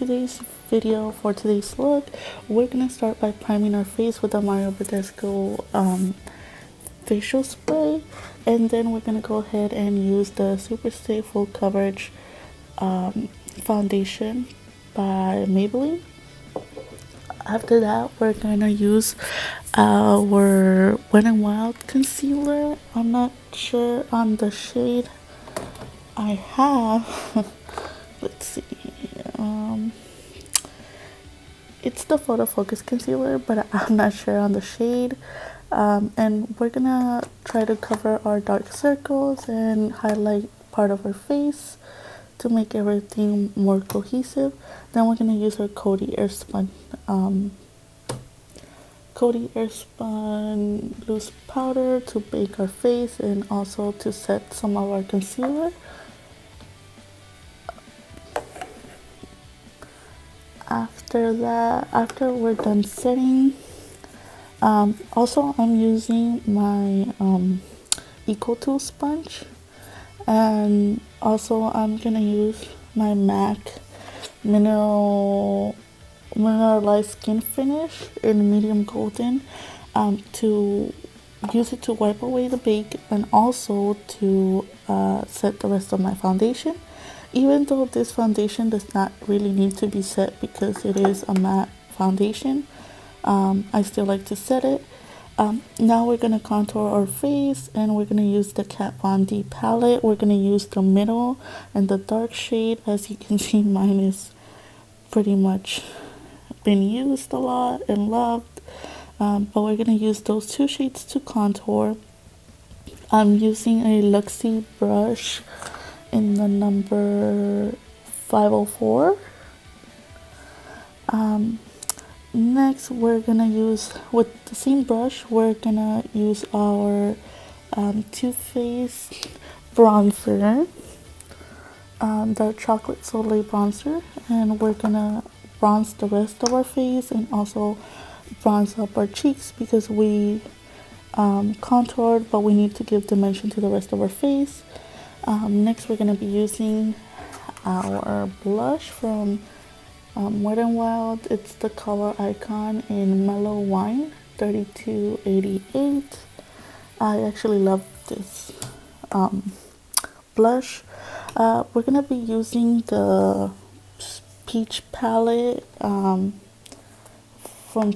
today's video, for today's look, we're gonna start by priming our face with the Mario Badescu facial spray, and then we're gonna go ahead and use the Super Stay Full Coverage foundation by Maybelline. After that, we're gonna use our Wet n Wild concealer. I'm not sure on the shade I have. Let's see. It's the Photo Focus concealer, but I'm not sure on the shade. And we're gonna try to cover our dark circles and highlight part of our face to make everything more cohesive. Then we're gonna use our Coty Airspun loose powder to bake our face and also to set some of our concealer. After we're done setting, also I'm using my Eco Tool sponge, and also I'm gonna use my MAC mineralize skin finish in medium golden to use it to wipe away the bake and also to set the rest of my foundation. Even though this foundation does not really need to be set because it is a matte foundation, I still like to set it. Now we're going to contour our face, and we're going to use the Kat Von D palette. We're going to use the middle and the dark shade. As you can see, mine is pretty much been used a lot and loved, but we're going to use those two shades to contour. I'm using a Luxie brush in the number 504. Next, we're gonna use, with the same brush, we're gonna use our Too Faced bronzer, the Chocolate Solei bronzer, and we're gonna bronze the rest of our face and also bronze up our cheeks because we contoured, but we need to give dimension to the rest of our face. Next, we're going to be using our blush from Wet n Wild. It's the color Icon in Mellow Wine 3288. I actually love this blush. We're going to be using the Peach palette from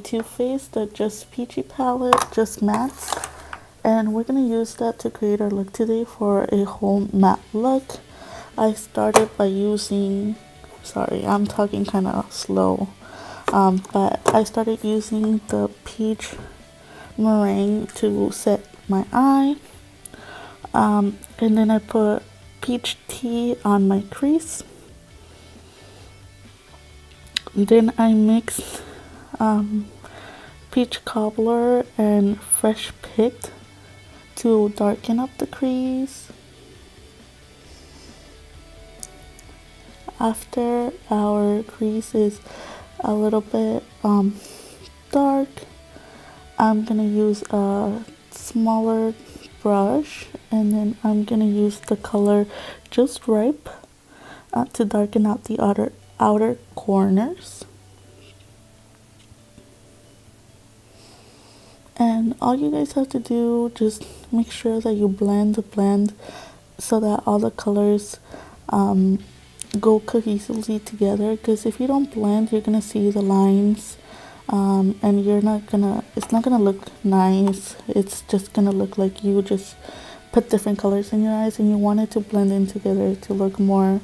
Too Faced, the Just Peachy palette, Just Mattes. And we're going to use that to create our look today for a whole matte look. I started by using, sorry, I'm talking kind of slow, but I started using the peach meringue to set my eye, and then I put peach tea on my crease. Then I mixed peach cobbler and fresh picked to darken up the crease. After our crease is a little bit dark, I'm gonna use a smaller brush, and then I'm gonna use the color Just Ripe to darken out the outer corners. And all you guys have to do, just make sure that you blend so that all the colors go cohesively together, because if you don't blend, you're gonna see the lines, and it's not gonna look nice. It's just gonna look like you just put different colors in your eyes, and you want it to blend in together to look more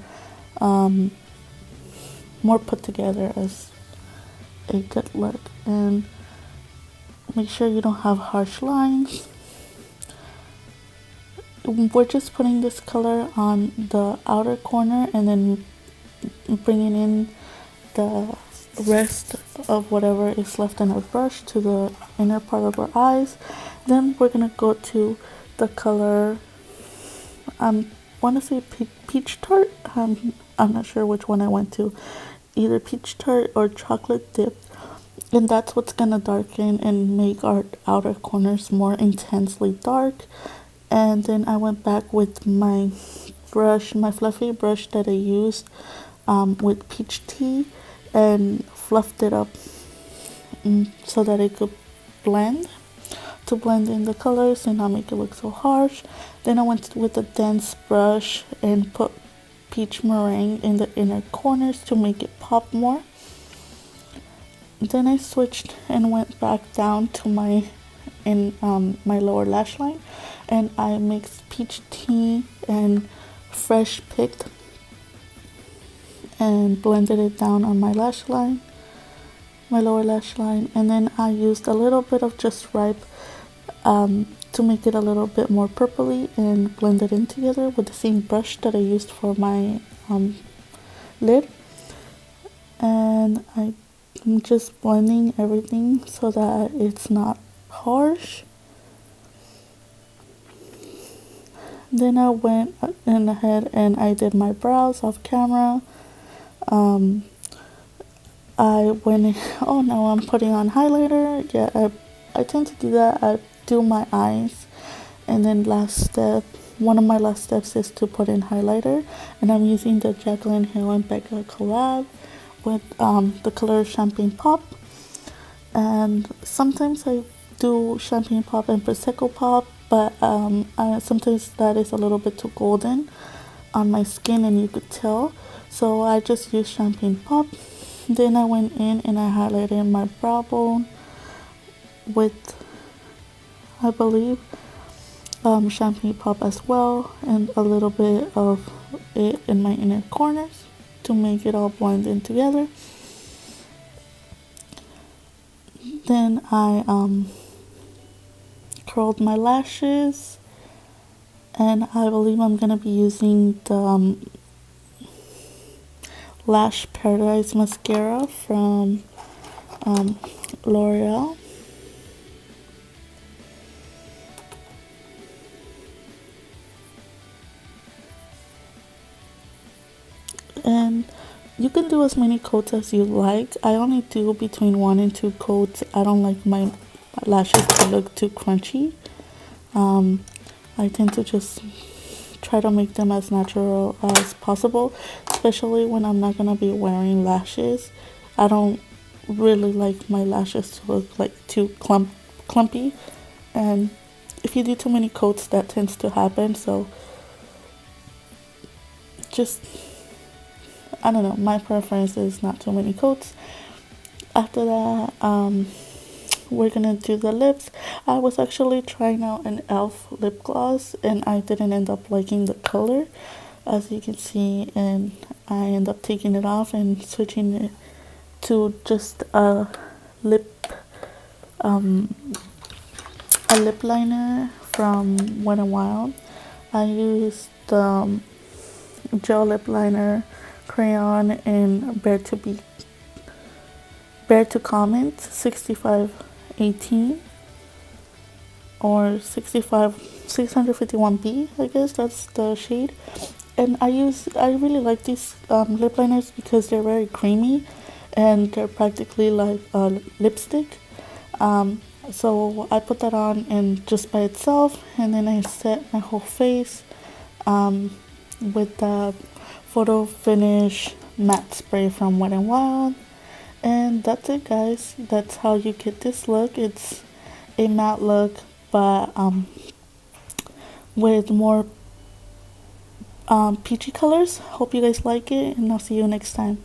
put together as a good look. And make sure you don't have harsh lines. We're just putting this color on the outer corner and then bringing in the rest of whatever is left in our brush to the inner part of our eyes. Then we're gonna go to the color, I want to say peach tart. I'm not sure which one I went to, either peach tart or chocolate dip. And that's what's gonna darken and make our outer corners more intensely dark. And then I went back with my brush, my fluffy brush that I used with peach tea, and fluffed it up so that it could blend, to blend in the colors and not make it look so harsh. Then I went with a dense brush and put peach meringue in the inner corners to make it pop more. Then I switched and went back down to my my lower lash line, and I mixed peach tea and fresh picked and blended it down on my lash line, my lower lash line. And then I used a little bit of Just Ripe to make it a little bit more purpley and blend it in together with the same brush that I used for my lid. And I'm just blending everything so that it's not harsh. Then I went in ahead and I did my brows off camera. I went in, oh no, I'm putting on highlighter. Yeah, I tend to do that. I do my eyes, and then one of my last steps is to put in highlighter, and I'm using the Jaclyn Hill and Becca collab with the color Champagne Pop. And sometimes I do Champagne Pop and Prosecco Pop, but sometimes that is a little bit too golden on my skin and you could tell, so I just use Champagne Pop. Then I went in and I highlighted my brow bone with, I believe, Champagne Pop as well, and a little bit of it in my inner corners to make it all blend in together. Then I curled my lashes, and I believe I'm gonna be using the Lash Paradise mascara from L'Oreal. And you can do as many coats as you like. I only do between 1 and 2 coats. I don't like my lashes to look too crunchy. I tend to just try to make them as natural as possible, especially when I'm not gonna be wearing lashes. I don't really like my lashes to look like too clumpy, and if you do too many coats, that tends to happen. So just, I don't know, my preference is not too many coats. After that, we're gonna do the lips. I was actually trying out an e.l.f. lip gloss, and I didn't end up liking the color, as you can see, and I end up taking it off and switching it to just a lip liner from Wet n Wild. I used gel lip liner, crayon, and Bare to Comment 6518 or 651B, I guess that's the shade. And I really like these lip liners because they're very creamy and they're practically like a lipstick. So I put that on and just by itself, and then I set my whole face with the Photo Finish matte spray from Wet n Wild. And that's it, guys. That's how you get this look. It's a matte look, but with more peachy colors. Hope you guys like it, and I'll see you next time.